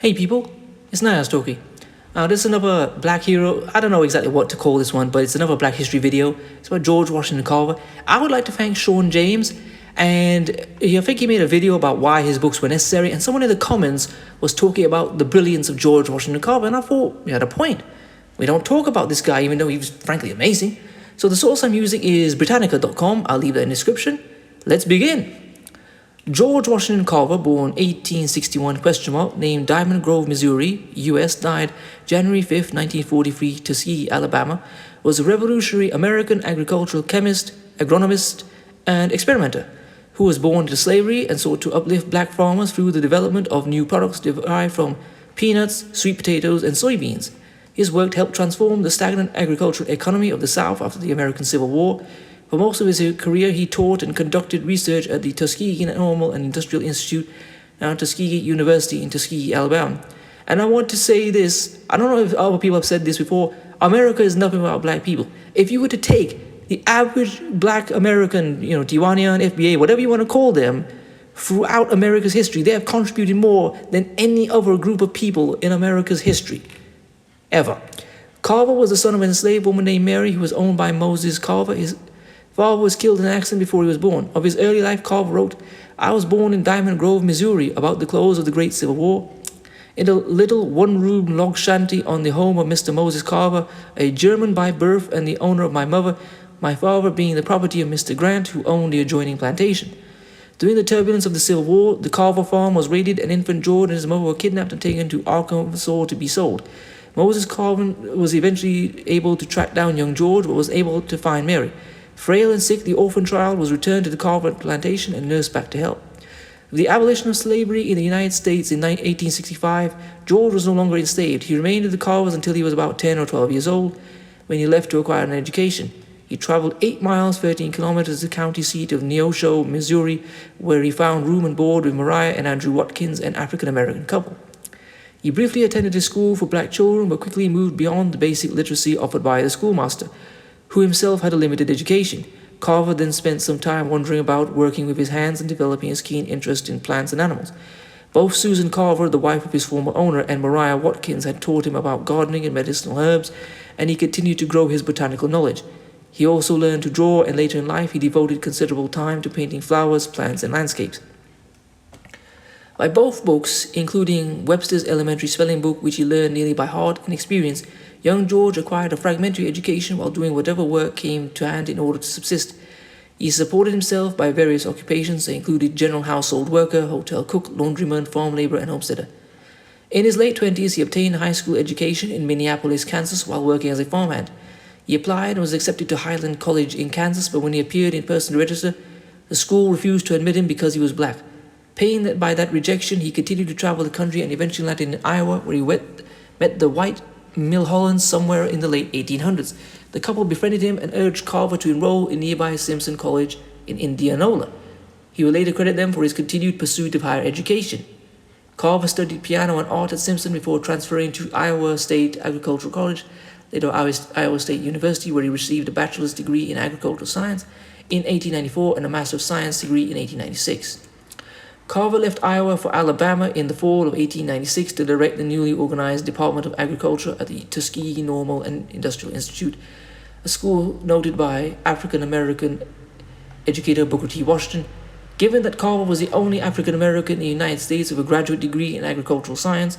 Hey people, it's Naya Stoki. This is another black hero. I don't know exactly what to call this one, but it's another black history video. It's about George Washington Carver. I would like to thank Sean James, and I think he made a video about why his books were necessary, and someone in the comments was talking about the brilliance of George Washington Carver, and I thought we had a point. We don't talk about this guy, even though he was frankly amazing. So the source I'm using is Britannica.com. I'll leave that in the description. Let's begin. George Washington Carver, born 1861, named Diamond Grove, Missouri, U.S., died January 5, 1943, Tuskegee, Alabama, was a revolutionary American agricultural chemist, agronomist, and experimenter who was born into slavery and sought to uplift black farmers through the development of new products derived from peanuts, sweet potatoes, and soybeans. His work helped transform the stagnant agricultural economy of the South after the American Civil War. For most of his career, he taught and conducted research at the Tuskegee Normal and Industrial Institute, now Tuskegee University in Tuskegee, Alabama. And I want to say this, I don't know if other people have said this before, America is nothing about black people. If you were to take the average black American, Tijuana and FBA, whatever you want to call them, throughout America's history, they have contributed more than any other group of people in America's history, ever. Carver was the son of an enslaved woman named Mary, who was owned by Moses Carver. His father was killed in an accident before he was born. Of his early life, Carver wrote, "I was born in Diamond Grove, Missouri, about the close of the Great Civil War. In a little one-room log shanty on the home of Mr. Moses Carver, a German by birth and the owner of my mother, my father being the property of Mr. Grant, who owned the adjoining plantation. During the turbulence of the Civil War, the Carver farm was raided, and infant George and his mother were kidnapped and taken to Arkansas to be sold. Moses Carver was eventually able to track down young George, but was able to find Mary. Frail and sick, the orphan child was returned to the Carver plantation and nursed back to health. With the abolition of slavery in the United States in 1865, George was no longer enslaved. He remained with the Carvers until he was about 10 or 12 years old, when he left to acquire an education. He traveled 8 miles, 13 kilometers to the county seat of Neosho, Missouri, where he found room and board with Mariah and Andrew Watkins, an African-American couple. He briefly attended a school for black children, but quickly moved beyond the basic literacy offered by the schoolmaster, who himself had a limited education. Carver then spent some time wandering about, working with his hands and developing his keen interest in plants and animals. Both Susan Carver, the wife of his former owner, and Mariah Watkins had taught him about gardening and medicinal herbs, and he continued to grow his botanical knowledge. He also learned to draw, and later in life he devoted considerable time to painting flowers, plants, and landscapes. By both books, including Webster's Elementary Spelling Book, which he learned nearly by heart and experience, young George acquired a fragmentary education while doing whatever work came to hand in order to subsist. He supported himself by various occupations that included general household worker, hotel cook, laundryman, farm laborer, and homesteader. In his late 20s, he obtained a high school education in Minneapolis, Kansas, while working as a farmhand. He applied and was accepted to Highland College in Kansas, but when he appeared in person to register, the school refused to admit him because he was black. Pained by that rejection, he continued to travel the country and eventually landed in Iowa, where he met the white Milhollands somewhere in the late 1800s. The couple befriended him and urged Carver to enroll in nearby Simpson College in Indianola. He would later credit them for his continued pursuit of higher education. Carver studied piano and art at Simpson before transferring to Iowa State Agricultural College, later Iowa State University, where he received a bachelor's degree in agricultural science in 1894 and a master of science degree in 1896. Carver left Iowa for Alabama in the fall of 1896 to direct the newly organized Department of Agriculture at the Tuskegee Normal and Industrial Institute, a school noted by African-American educator Booker T. Washington. Given that Carver was the only African-American in the United States with a graduate degree in agricultural science,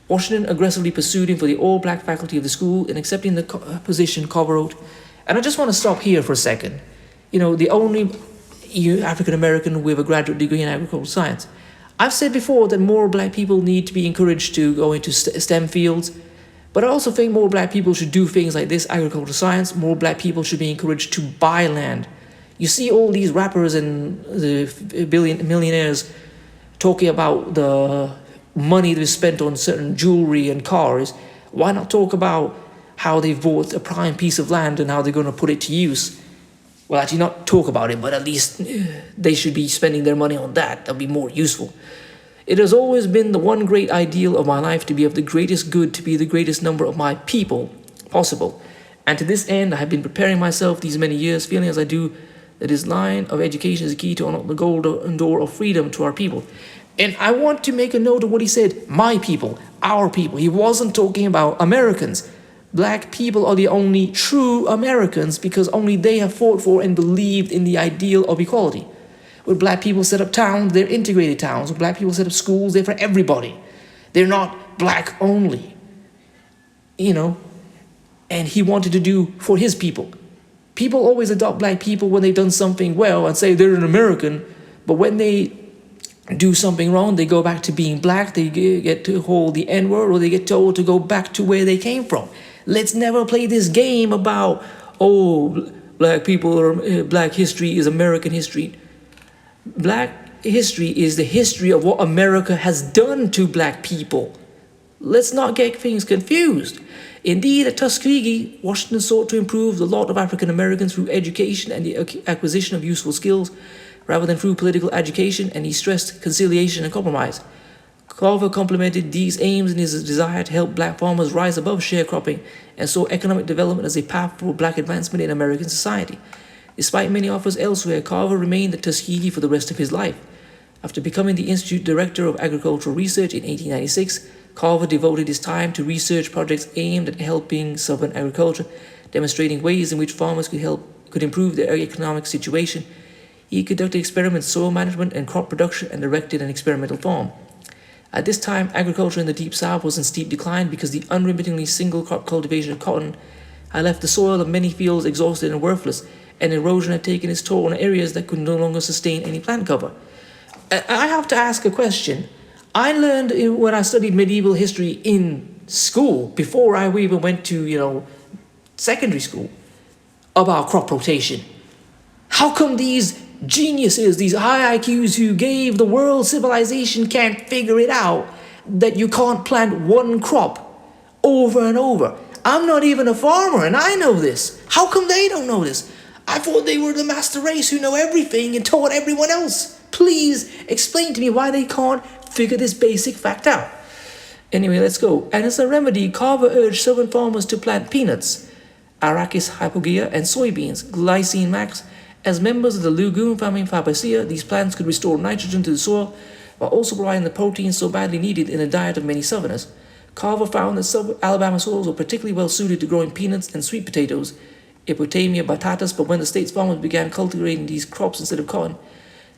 Washington aggressively pursued him for the all-black faculty of the school. In accepting the position, Carver wrote, and I just want to stop here for a second. The only African-American with a graduate degree in agricultural science. I've said before that more black people need to be encouraged to go into STEM fields, but I also think more black people should do things like this, agricultural science. More black people should be encouraged to buy land. You see all these rappers and the millionaires talking about the money they've spent on certain jewelry and cars. Why not talk about how they've bought a prime piece of land and how they're going to put it to use? Well, actually not talk about it, but at least they should be spending their money on that. That'd be more useful. It has always been the one great ideal of my life to be of the greatest good, to be the greatest number of my people possible. And to this end, I have been preparing myself these many years, feeling as I do that this line of education is the key to unlock the golden door of freedom to our people. And I want to make a note of what he said, my people, our people. He wasn't talking about Americans. Black people are the only true Americans because only they have fought for and believed in the ideal of equality. When black people set up towns, they're integrated towns. When black people set up schools, they're for everybody. They're not black only. And he wanted to do for his people. People always adopt black people when they've done something well and say they're an American, but when they do something wrong, they go back to being black, they get to hold the N-word, or they get told to go back to where they came from. Let's never play this game about, black people or black history is American history. Black history is the history of what America has done to black people. Let's not get things confused. Indeed, at Tuskegee, Washington sought to improve the lot of African Americans through education and the acquisition of useful skills, rather than through political agitation, and he stressed conciliation and compromise. Carver complemented these aims in his desire to help black farmers rise above sharecropping and saw economic development as a path for black advancement in American society. Despite many offers elsewhere, Carver remained at Tuskegee for the rest of his life. After becoming the Institute Director of Agricultural Research in 1896, Carver devoted his time to research projects aimed at helping Southern agriculture, demonstrating ways in which farmers could improve their economic situation. He conducted experiments in soil management and crop production and erected an experimental farm. At this time, agriculture in the Deep South was in steep decline because the unremittingly single crop cultivation of cotton had left the soil of many fields exhausted and worthless, and erosion had taken its toll on areas that could no longer sustain any plant cover. I have to ask a question. I learned when I studied medieval history in school, before I even went to, secondary school, about crop rotation. How come these geniuses, these high IQs who gave the world civilization can't figure it out that you can't plant one crop over and over? I'm not even a farmer and I know this. How come they don't know this? I thought they were the master race who know everything and taught everyone else. Please explain to me why they can't figure this basic fact out. Anyway, let's go. And as a remedy, Carver urged Southern farmers to plant peanuts, Arachis hypogea, and soybeans, Glycine max. As members of the legume family Fabaceae, these plants could restore nitrogen to the soil while also providing the protein so badly needed in the diet of many Southerners. Carver found that Southern Alabama soils were particularly well suited to growing peanuts and sweet potatoes, Epotamia batatas, but when the state's farmers began cultivating these crops instead of cotton,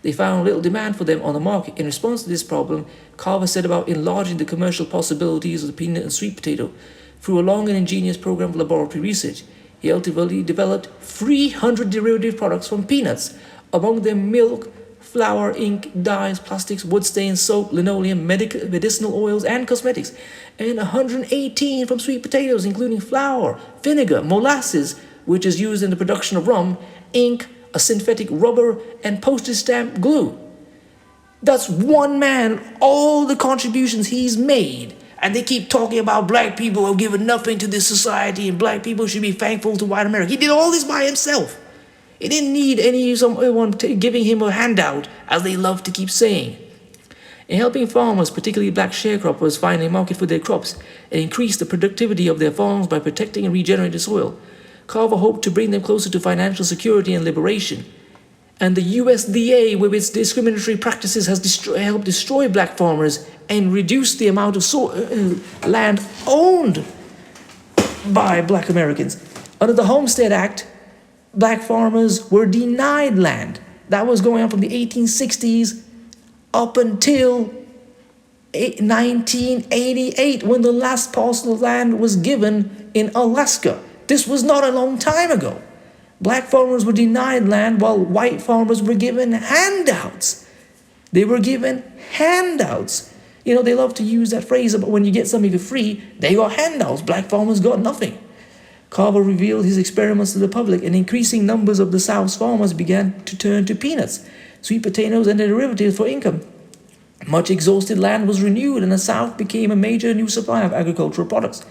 they found little demand for them on the market. In response to this problem, Carver set about enlarging the commercial possibilities of the peanut and sweet potato through a long and ingenious program of laboratory research. He ultimately developed 300 derivative products from peanuts, among them milk, flour, ink, dyes, plastics, wood stains, soap, linoleum, medicinal oils, and cosmetics, and 118 from sweet potatoes, including flour, vinegar, molasses, which is used in the production of rum, ink, a synthetic rubber, and postage stamp glue. That's one man, all the contributions he's made. And they keep talking about black people have given nothing to this society and black people should be thankful to white America. He did all this by himself. He didn't need someone giving him a handout, as they love to keep saying. In helping farmers, particularly black sharecroppers, find a market for their crops and increase the productivity of their farms by protecting and regenerating the soil, Carver hoped to bring them closer to financial security and liberation. And the USDA, with its discriminatory practices, has helped destroy black farmers and reduce the amount of land owned by black Americans. Under the Homestead Act, black farmers were denied land. That was going on from the 1860s up until 1988, when the last parcel of land was given in Alaska. This was not a long time ago. Black farmers were denied land while white farmers were given handouts. They were given handouts. They love to use that phrase about when you get something for free, they got handouts. Black farmers got nothing. Carver revealed his experiments to the public, and increasing numbers of the South's farmers began to turn to peanuts, sweet potatoes, and their derivatives for income. Much exhausted land was renewed, and the South became a major new supplier of agricultural products.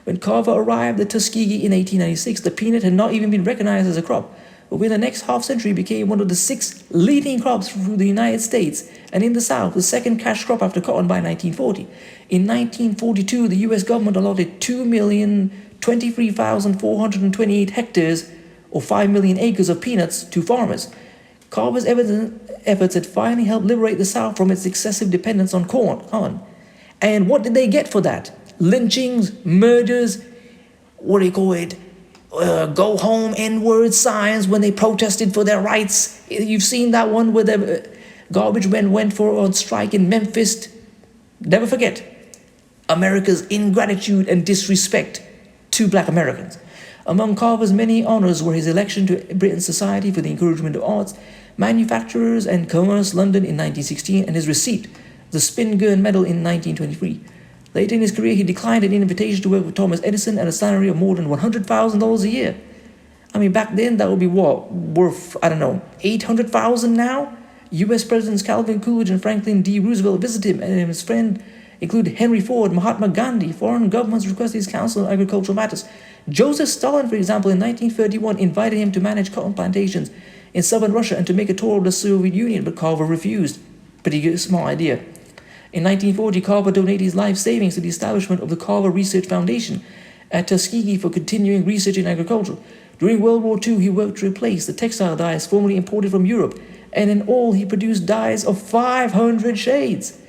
When Carver arrived at Tuskegee in 1896, the peanut had not even been recognized as a crop, but within the next half-century became one of the 6 leading crops through the United States, and in the South, the second cash crop after cotton by 1940. In 1942, the U.S. government allotted 2,023,428 hectares, or 5 million acres of peanuts, to farmers. Carver's efforts had finally helped liberate the South from its excessive dependence on corn. And what did they get for that? Lynchings, murders, what do you call it? Go home N-word signs when they protested for their rights. You've seen that one where the garbage men went for on strike in Memphis. Never forget America's ingratitude and disrespect to black Americans. Among Carver's many honors were his election to Britain's Society for the Encouragement of Arts, Manufacturers and Commerce, London in 1916, and his receipt, the Spingarn Medal in 1923. Later in his career, he declined an invitation to work with Thomas Edison at a salary of more than $100,000 a year. I mean, back then, that would be what? Worth, $800,000 now? U.S. Presidents Calvin Coolidge and Franklin D. Roosevelt visited him, and his friend included Henry Ford, Mahatma Gandhi. Foreign governments requested his counsel on agricultural matters. Joseph Stalin, for example, in 1931, invited him to manage cotton plantations in southern Russia and to make a tour of the Soviet Union, but Carver refused. Pretty good, small idea. In 1940, Carver donated his life savings to the establishment of the Carver Research Foundation at Tuskegee for continuing research in agriculture. During World War II, he worked to replace the textile dyes formerly imported from Europe, and in all, he produced dyes of 500 shades.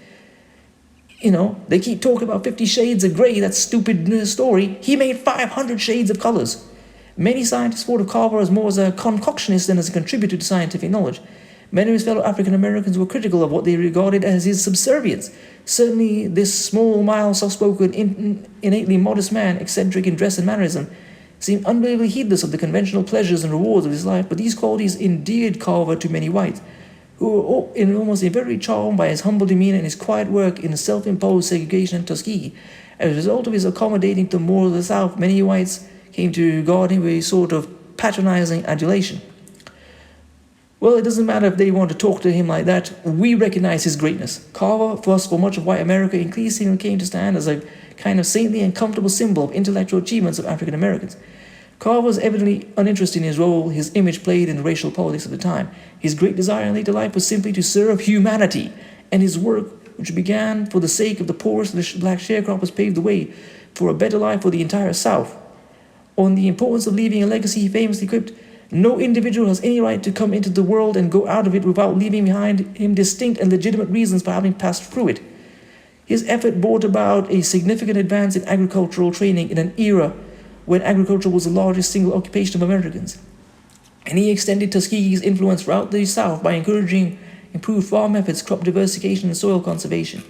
You know, they keep talking about 50 shades of gray, that stupid story. He made 500 shades of colors. Many scientists thought of Carver as more as a concoctionist than as a contributor to scientific knowledge. Many of his fellow African Americans were critical of what they regarded as his subservience. Certainly, this small, mild, soft-spoken, innately modest man, eccentric in dress and mannerism, seemed unbelievably heedless of the conventional pleasures and rewards of his life, but these qualities endeared Carver to many whites, who were almost invariably charmed by his humble demeanor and his quiet work in self-imposed segregation at Tuskegee. As a result of his accommodating to more of the South, many whites came to regard him with a sort of patronizing adulation. Well, it doesn't matter if they want to talk to him like that. We recognize his greatness. Carver, for much of white America, increasingly came to stand as a kind of saintly and comfortable symbol of intellectual achievements of African Americans. Carver was evidently uninterested in his role his image played in the racial politics of the time. His great desire in later life was simply to serve humanity, and his work, which began for the sake of the poorest of the black sharecroppers, paved the way for a better life for the entire South. On the importance of leaving a legacy, he famously quipped, "No individual has any right to come into the world and go out of it without leaving behind him distinct and legitimate reasons for having passed through it." His effort brought about a significant advance in agricultural training in an era when agriculture was the largest single occupation of Americans. And he extended Tuskegee's influence throughout the South by encouraging improved farm methods, crop diversification, and soil conservation.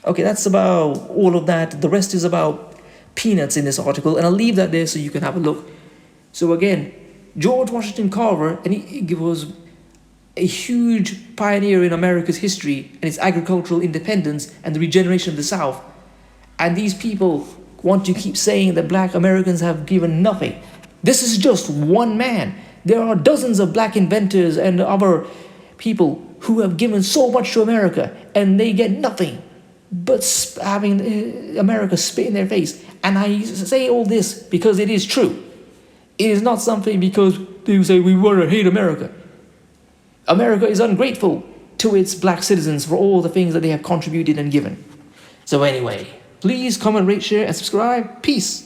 Okay, that's about all of that. The rest is about peanuts in this article, and I'll leave that there so you can have a look. So again, George Washington Carver, and he was a huge pioneer in America's history and its agricultural independence and the regeneration of the South. And these people want to keep saying that black Americans have given nothing. This is just one man. There are dozens of black inventors and other people who have given so much to America, and they get nothing but having America spit in their face. And I say all this because it is true. It is not something because they say we want to hate America. America is ungrateful to its black citizens for all the things that they have contributed and given. So anyway, please comment, rate, share, and subscribe. Peace.